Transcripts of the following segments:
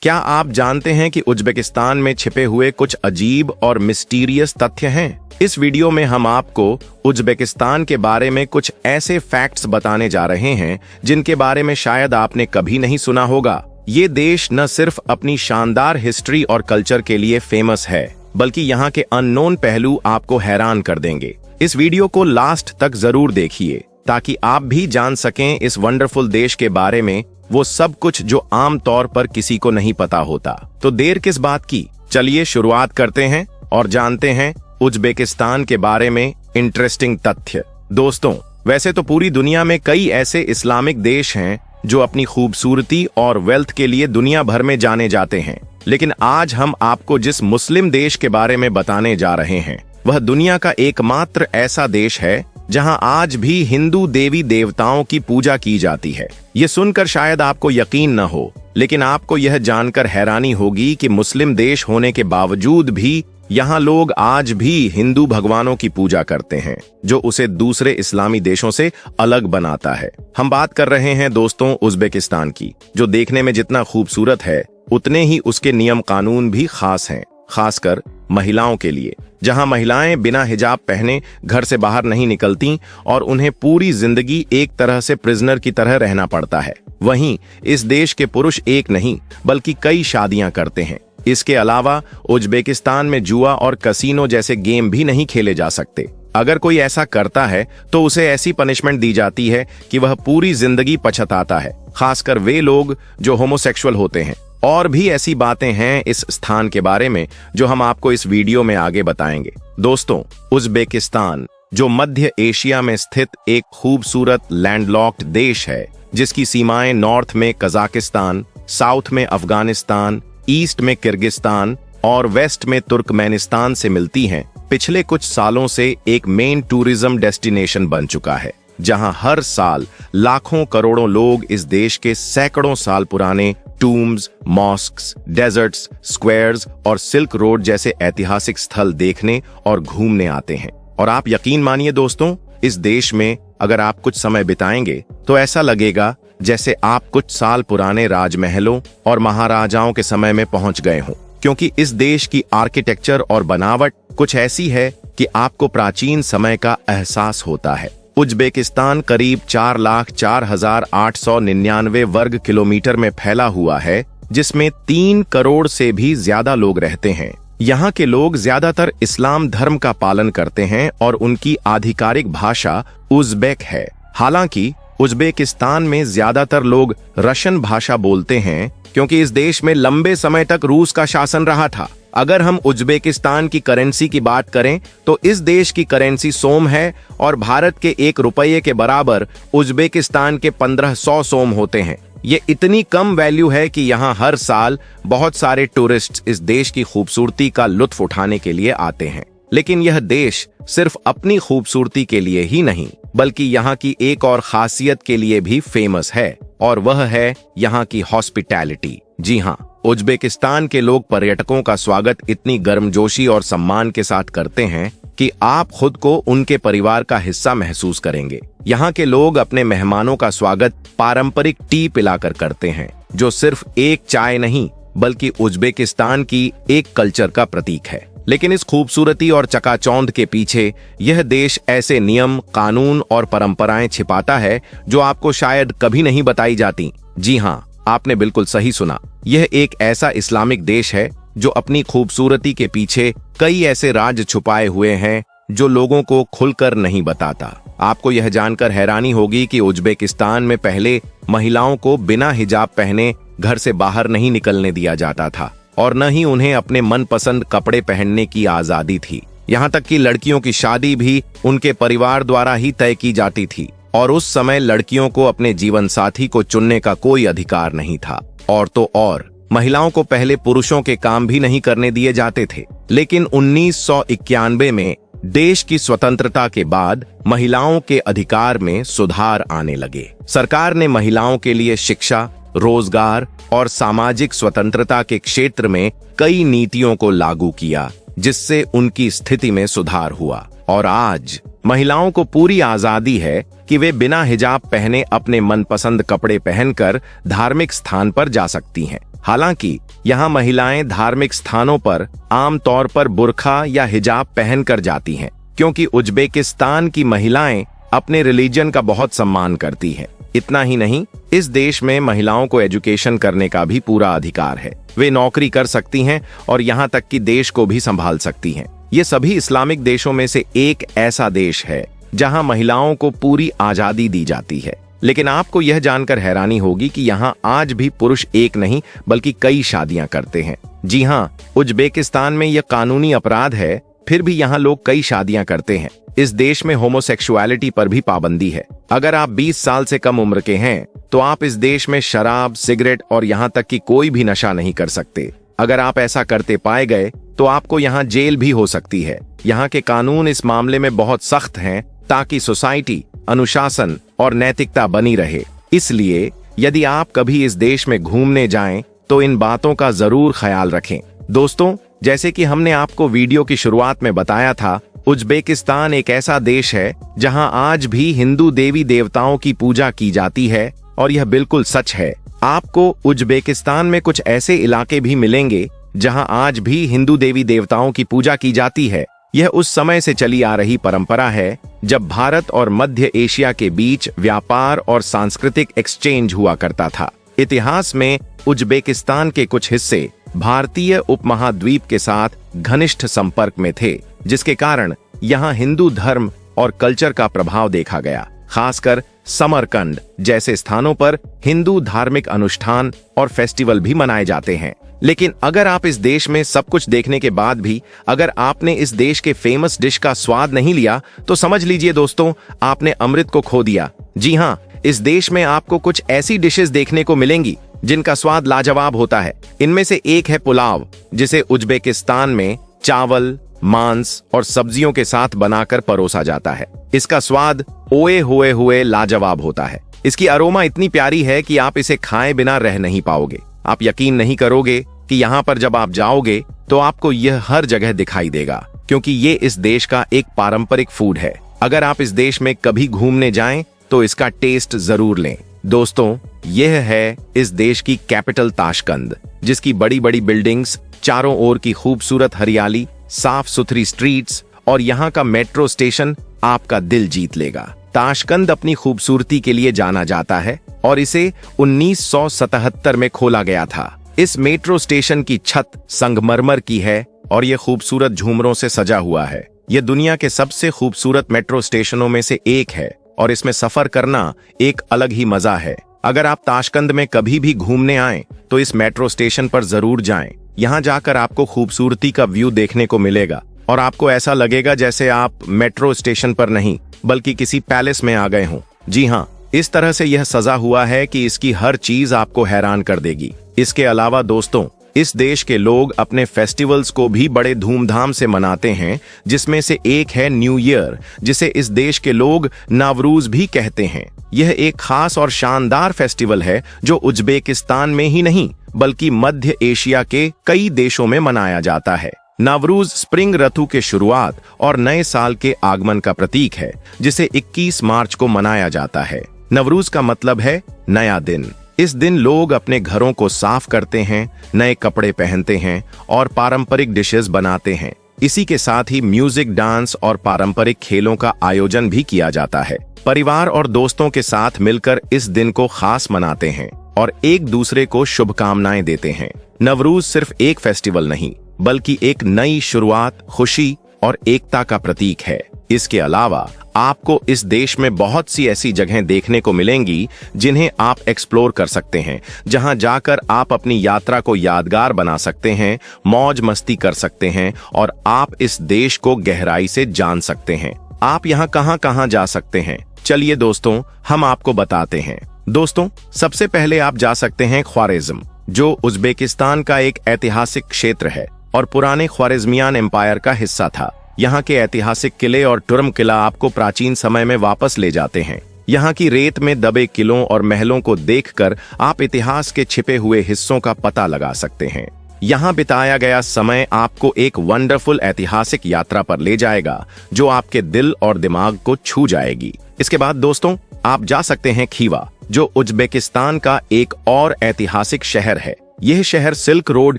क्या आप जानते हैं कि उज्बेकिस्तान में छिपे हुए कुछ अजीब और मिस्टीरियस तथ्य हैं? इस वीडियो में हम आपको उज्बेकिस्तान के बारे में कुछ ऐसे फैक्ट्स बताने जा रहे हैं जिनके बारे में शायद आपने कभी नहीं सुना होगा। ये देश न सिर्फ अपनी शानदार हिस्ट्री और कल्चर के लिए फेमस है, बल्कि यहाँ के अननोन पहलू आपको हैरान कर देंगे। इस वीडियो को लास्ट तक जरूर देखिए ताकि आप भी जान सकें इस वंडरफुल देश के बारे में वो सब कुछ जो आम तौर पर किसी को नहीं पता होता। तो देर किस बात की, चलिए शुरुआत करते हैं और जानते हैं उज्बेकिस्तान के बारे में इंटरेस्टिंग तथ्य। दोस्तों, वैसे तो पूरी दुनिया में कई ऐसे इस्लामिक देश हैं जो अपनी खूबसूरती और वेल्थ के लिए दुनिया भर में जाने जाते हैं, लेकिन आज हम आपको जिस मुस्लिम देश के बारे में बताने जा रहे हैं वह दुनिया का एकमात्र ऐसा देश है जहां आज भी हिंदू देवी देवताओं की पूजा की जाती है। ये सुनकर शायद आपको यकीन न हो, लेकिन आपको यह जानकर हैरानी होगी कि मुस्लिम देश होने के बावजूद भी यहाँ लोग आज भी हिंदू भगवानों की पूजा करते हैं, जो उसे दूसरे इस्लामी देशों से अलग बनाता है। हम बात कर रहे हैं दोस्तों उज्बेकिस्तान की, जो देखने में जितना खूबसूरत है उतने ही उसके नियम कानून भी खास हैं, खासकर महिलाओं के लिए, जहां महिलाएं बिना हिजाब पहने घर से बाहर नहीं निकलती और उन्हें पूरी जिंदगी एक तरह से प्रिजनर की तरह रहना पड़ता है। वहीं इस देश के पुरुष एक नहीं बल्कि कई शादियां करते हैं। इसके अलावा उज्बेकिस्तान में जुआ और कसीनो जैसे गेम भी नहीं खेले जा सकते। अगर कोई ऐसा करता है तो उसे ऐसी पनिशमेंट दी जाती है कि वह पूरी जिंदगी पछताता है, खासकर वे लोग जो होमोसेक्सुअल होते हैं। और भी ऐसी बातें हैं इस स्थान के बारे में जो हम आपको इस वीडियो में आगे बताएंगे। दोस्तों, उज्बेकिस्तान जो मध्य एशिया में स्थित एक खूबसूरत लैंडलॉक्ड देश है, जिसकी सीमाएं नॉर्थ में कजाकिस्तान, साउथ में अफगानिस्तान, ईस्ट में किर्गिस्तान और वेस्ट में तुर्कमेनिस्तान से मिलती हैं, पिछले कुछ सालों से एक मेन टूरिज्म डेस्टिनेशन बन चुका है, जहां हर साल लाखों करोड़ों लोग इस देश के सैकड़ों साल पुराने टूम्स, मॉस्क्स, डेजर्ट्स, स्क्वायर्स और सिल्क रोड जैसे ऐतिहासिक स्थल देखने और घूमने आते हैं। और आप यकीन मानिए दोस्तों, इस देश में अगर आप कुछ समय बिताएंगे तो ऐसा लगेगा जैसे आप कुछ साल पुराने राजमहलों और महाराजाओं के समय में पहुंच गए हों, क्योंकि इस देश की आर्किटेक्चर और बनावट कुछ ऐसी है कि आपको प्राचीन समय का एहसास होता है। उज्बेकिस्तान करीब 4,04,899 वर्ग किलोमीटर में फैला हुआ है, जिसमें 3 करोड़ से भी ज्यादा लोग रहते हैं। यहाँ के लोग ज्यादातर इस्लाम धर्म का पालन करते हैं और उनकी आधिकारिक भाषा उज़्बेक है। हालांकि उज्बेकिस्तान में ज्यादातर लोग रशियन भाषा बोलते हैं, क्योंकि इस देश में लंबे समय तक रूस का शासन रहा था। अगर हम उज्बेकिस्तान की करेंसी की बात करें तो इस देश की करेंसी सोम है और भारत के 1 रुपये के बराबर उज्बेकिस्तान के 1500 सोम होते हैं। ये इतनी कम वैल्यू है कि यहाँ हर साल बहुत सारे टूरिस्ट इस देश की खूबसूरती का लुत्फ उठाने के लिए आते हैं। लेकिन यह देश सिर्फ अपनी खूबसूरती के लिए ही नहीं, बल्कि यहाँ की एक और खासियत के लिए भी फेमस है, और वह है यहाँ की हॉस्पिटैलिटी। जी हाँ, उज्बेकिस्तान के लोग पर्यटकों का स्वागत इतनी गर्मजोशी और सम्मान के साथ करते हैं कि आप खुद को उनके परिवार का हिस्सा महसूस करेंगे। यहाँ के लोग अपने मेहमानों का स्वागत पारंपरिक टी पिलाकर करते हैं, जो सिर्फ एक चाय नहीं बल्कि उज्बेकिस्तान की एक कल्चर का प्रतीक है। लेकिन इस खूबसूरती और चकाचौंध के पीछे यह देश ऐसे नियम, कानून और परंपराएं छिपाता है जो आपको शायद कभी नहीं बताई जाती। जी हाँ, आपने बिल्कुल सही सुना। यह एक ऐसा इस्लामिक देश है जो अपनी खूबसूरती के पीछे कई ऐसे राज छुपाए हुए हैं जो लोगों को खुलकर नहीं बताता। आपको यह जानकर हैरानी होगी कि उज्बेकिस्तान में पहले महिलाओं को बिना हिजाब पहने घर से बाहर नहीं निकलने दिया जाता था और न ही उन्हें अपने मनपसंद कपड़े पहनने की आजादी थी। यहाँ तक कि लड़कियों की शादी भी उनके परिवार द्वारा ही तय की जाती थी और उस समय लड़कियों को अपने जीवन साथी को चुनने का कोई अधिकार नहीं था। और तो और महिलाओं को पहले पुरुषों के काम भी नहीं करने दिए जाते थे। लेकिन 1991 में देश की स्वतंत्रता के बाद महिलाओं के अधिकार में सुधार आने लगे। सरकार ने महिलाओं के लिए शिक्षा, रोजगार और सामाजिक स्वतंत्रता के क्षेत्र में कई नीतियों को लागू किया, जिससे उनकी स्थिति में सुधार हुआ। और आज महिलाओं को पूरी आजादी है कि वे बिना हिजाब पहने अपने मनपसंद कपड़े पहनकर धार्मिक स्थान पर जा सकती हैं। हालांकि यहाँ महिलाएं धार्मिक स्थानों पर आमतौर पर बुर्का या हिजाब पहनकर जाती हैं, क्योंकि उज्बेकिस्तान की महिलाएं अपने रिलीजन का बहुत सम्मान करती हैं। इतना ही नहीं, इस देश में महिलाओं को एजुकेशन करने का भी पूरा अधिकार है। वे नौकरी कर सकती हैं और यहाँ तक कि देश को भी संभाल सकती हैं। ये सभी इस्लामिक देशों में से एक ऐसा देश है जहाँ महिलाओं को पूरी आजादी दी जाती है। लेकिन आपको यह जानकर हैरानी होगी कि यहाँ आज भी पुरुष एक नहीं बल्कि कई शादियां करते हैं। जी हाँ, उज्बेकिस्तान में यह कानूनी अपराध है, फिर भी यहाँ लोग कई शादियां करते हैं। इस देश में होमोसेक्सुअलिटी पर भी पाबंदी है। अगर आप 20 साल से कम उम्र के हैं तो आप इस देश में शराब, सिगरेट और यहाँ तक कि कोई भी नशा नहीं कर सकते। अगर आप ऐसा करते पाए गए तो आपको यहाँ जेल भी हो सकती है। यहाँ के कानून इस मामले में बहुत सख्त हैं ताकि सोसाइटी, अनुशासन और नैतिकता बनी रहे। इसलिए यदि आप कभी इस देश में घूमने जाएं तो इन बातों का जरूर ख्याल रखें। दोस्तों, जैसे कि हमने आपको वीडियो की शुरुआत में बताया था, उज्बेकिस्तान एक ऐसा देश है जहां आज भी हिंदू देवी देवताओं की पूजा की जाती है और यह बिल्कुल सच है। आपको उज्बेकिस्तान में कुछ ऐसे इलाके भी मिलेंगे जहां आज भी हिंदू देवी देवताओं की पूजा की जाती है। यह उस समय से चली आ रही परंपरा है जब भारत और मध्य एशिया के बीच व्यापार और सांस्कृतिक एक्सचेंज हुआ करता था। इतिहास में उज्बेकिस्तान के कुछ हिस्से भारतीय उपमहाद्वीप के साथ घनिष्ठ संपर्क में थे, जिसके कारण यहाँ हिंदू धर्म और कल्चर का प्रभाव देखा गया। खासकर समरकंद जैसे स्थानों पर हिंदू धार्मिक अनुष्ठान और फेस्टिवल भी मनाए जाते हैं। लेकिन अगर आप इस देश में सब कुछ देखने के बाद भी अगर आपने इस देश के फेमस डिश का स्वाद नहीं लिया तो समझ लीजिए दोस्तों, आपने अमृत को खो दिया। जी हाँ, इस देश में आपको कुछ ऐसी डिशेस देखने को मिलेंगी जिनका स्वाद लाजवाब होता है। इनमें से एक है पुलाव, जिसे उज्बेकिस्तान में चावल, मांस और सब्जियों के साथ बनाकर परोसा जाता है। इसका स्वाद ओए हुए लाजवाब होता है। इसकी अरोमा इतनी प्यारी है कि आप इसे खाए बिना रह नहीं पाओगे। आप यकीन नहीं करोगे कि यहाँ पर जब आप जाओगे तो आपको यह हर जगह दिखाई देगा, क्योंकि ये इस देश का एक पारंपरिक फूड है। अगर आप इस देश में कभी घूमने जाएं तो इसका टेस्ट जरूर लें। दोस्तों, यह है इस देश की कैपिटल ताशकंद, जिसकी बड़ी बड़ी बिल्डिंग्स, चारों ओर की खूबसूरत हरियाली, साफ सुथरी स्ट्रीट्स और यहाँ का मेट्रो स्टेशन आपका दिल जीत लेगा। ताशकंद अपनी खूबसूरती के लिए जाना जाता है और इसे 1977 में खोला गया था। इस मेट्रो स्टेशन की छत संगमरमर की है और यह खूबसूरत झूमरों से सजा हुआ है। यह दुनिया के सबसे खूबसूरत मेट्रो स्टेशनों में से एक है और इसमें सफर करना एक अलग ही मजा है। अगर आप ताशकंद में कभी भी घूमने आएं तो इस मेट्रो स्टेशन पर जरूर जाएं। यहाँ जाकर आपको खूबसूरती का व्यू देखने को मिलेगा और आपको ऐसा लगेगा जैसे आप मेट्रो स्टेशन पर नहीं बल्कि किसी पैलेस में आ गए हों। जी हाँ, इस तरह से यह सजा हुआ है कि इसकी हर चीज आपको हैरान कर देगी। इसके अलावा दोस्तों, इस देश के लोग अपने फेस्टिवल्स को भी बड़े धूमधाम से मनाते हैं, जिसमें से एक है न्यू ईयर, जिसे इस देश के लोग नवरूज भी कहते हैं। यह एक खास और शानदार फेस्टिवल है जो उज्बेकिस्तान में ही नहीं बल्कि मध्य एशिया के कई देशों में मनाया जाता है। नवरूज स्प्रिंग ऋतु के शुरुआत और नए साल के आगमन का प्रतीक है, जिसे 21 मार्च को मनाया जाता है। नवरूज का मतलब है नया दिन। इस दिन लोग अपने घरों को साफ करते हैं, नए कपड़े पहनते हैं और पारंपरिक डिशेस बनाते हैं। इसी के साथ ही म्यूजिक, डांस और पारंपरिक खेलों का आयोजन भी किया जाता है। परिवार और दोस्तों के साथ मिलकर इस दिन को खास मनाते हैं और एक दूसरे को शुभकामनाएं देते हैं। नवरूज सिर्फ एक फेस्टिवल नहीं बल्कि एक नई शुरुआत, खुशी और एकता का प्रतीक है। इसके अलावा आपको इस देश में बहुत सी ऐसी जगहें देखने को मिलेंगी जिन्हें आप एक्सप्लोर कर सकते हैं, जहां जाकर आप अपनी यात्रा को यादगार बना सकते हैं, मौज मस्ती कर सकते हैं और आप इस देश को गहराई से जान सकते हैं। आप यहाँ कहाँ जा सकते हैं? चलिए दोस्तों, हम आपको बताते हैं। दोस्तों, सबसे पहले आप जा सकते हैं ख्वारिज़्म, जो उज्बेकिस्तान का एक ऐतिहासिक क्षेत्र है और पुराने ख्वारिज़मियान एम्पायर का हिस्सा था। यहाँ के ऐतिहासिक किले और टुरम किला आपको प्राचीन समय में वापस ले जाते हैं। यहाँ की रेत में दबे किलों और महलों को देखकर आप इतिहास के छिपे हुए हिस्सों का पता लगा सकते हैं। यहाँ बिताया गया समय आपको एक वंडरफुल ऐतिहासिक यात्रा पर ले जाएगा जो आपके दिल और दिमाग को छू जाएगी। इसके बाद दोस्तों आप जा सकते हैं खीवा, जो उज्बेकिस्तान का एक और ऐतिहासिक शहर है। यह शहर सिल्क रोड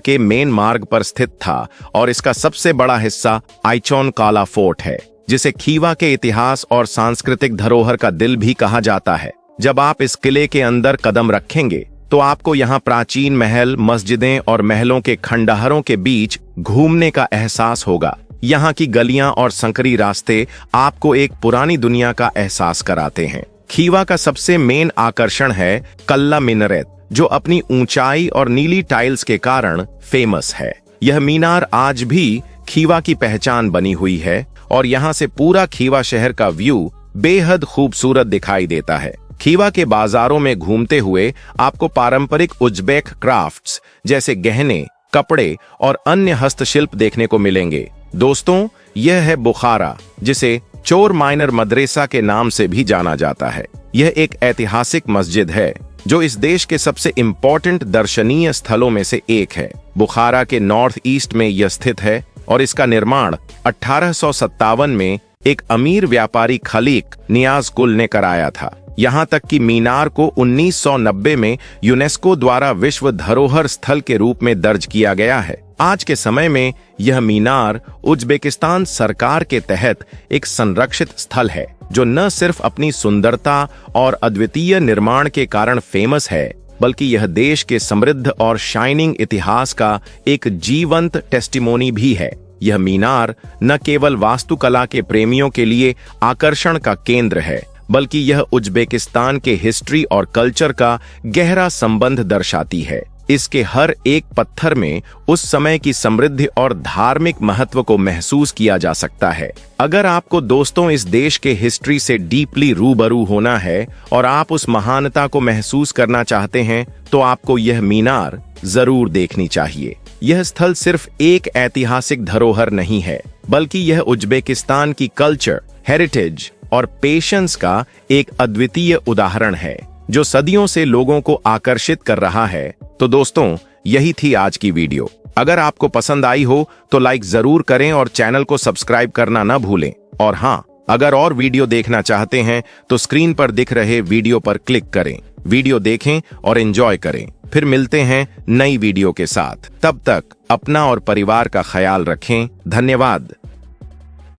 के मेन मार्ग पर स्थित था और इसका सबसे बड़ा हिस्सा आइचोन काला फोर्ट है, जिसे खीवा के इतिहास और सांस्कृतिक धरोहर का दिल भी कहा जाता है। जब आप इस किले के अंदर कदम रखेंगे तो आपको यहाँ प्राचीन महल, मस्जिदें और महलों के खंडहरों के बीच घूमने का एहसास होगा। यहाँ की गलियां और संकरी रास्ते आपको एक पुरानी दुनिया का एहसास कराते हैं। खीवा का सबसे मेन आकर्षण है कल्ला मिनारेत, जो अपनी ऊंचाई और नीली टाइल्स के कारण फेमस है। यह मीनार आज भी खीवा की पहचान बनी हुई है और यहाँ से पूरा खीवा शहर का व्यू बेहद खूबसूरत दिखाई देता है। खीवा के बाजारों में घूमते हुए आपको पारंपरिक उज्बेक क्राफ्ट्स जैसे गहने, कपड़े और अन्य हस्तशिल्प देखने को मिलेंगे। दोस्तों यह है बुखारा, जिसे चोर माइनर मदरेसा के नाम से भी जाना जाता है। यह एक ऐतिहासिक मस्जिद है जो इस देश के सबसे इम्पोर्टेंट दर्शनीय स्थलों में से एक है। बुखारा के नॉर्थ ईस्ट में यह स्थित है और इसका निर्माण 1857 में एक अमीर व्यापारी खलीक नियाज कुल ने कराया था। यहाँ तक कि मीनार को 1990 में यूनेस्को द्वारा विश्व धरोहर स्थल के रूप में दर्ज किया गया है। आज के समय में यह मीनार उज्बेकिस्तान सरकार के तहत एक संरक्षित स्थल है, जो न सिर्फ अपनी सुंदरता और अद्वितीय निर्माण के कारण फेमस है, बल्कि यह देश के समृद्ध और शाइनिंग इतिहास का एक जीवंत टेस्टिमोनी भी है। यह मीनार न केवल वास्तुकला के प्रेमियों के लिए आकर्षण का केंद्र है, बल्कि यह उज्बेकिस्तान के हिस्ट्री और कल्चर का गहरा संबंध दर्शाती है। इसके हर एक पत्थर में उस समय की समृद्धि और धार्मिक महत्व को महसूस किया जा सकता है। अगर आपको दोस्तों इस देश के हिस्ट्री से डीपली रूबरू होना है और आप उस महानता को महसूस करना चाहते हैं, तो आपको यह मीनार जरूर देखनी चाहिए। यह स्थल सिर्फ एक ऐतिहासिक धरोहर नहीं है, बल्कि यह उज्बेकिस्तान की कल्चर, हेरिटेज और पेशेंस का एक अद्वितीय उदाहरण है, जो सदियों से लोगों को आकर्षित कर रहा है। तो दोस्तों यही थी आज की वीडियो। अगर आपको पसंद आई हो तो लाइक जरूर करें और चैनल को सब्सक्राइब करना न भूलें। और हाँ, अगर और वीडियो देखना चाहते हैं तो स्क्रीन पर दिख रहे वीडियो पर क्लिक करें, वीडियो देखें और एंजॉय करें। फिर मिलते हैं नई वीडियो के साथ। तब तक अपना और परिवार का ख्याल रखें। धन्यवाद।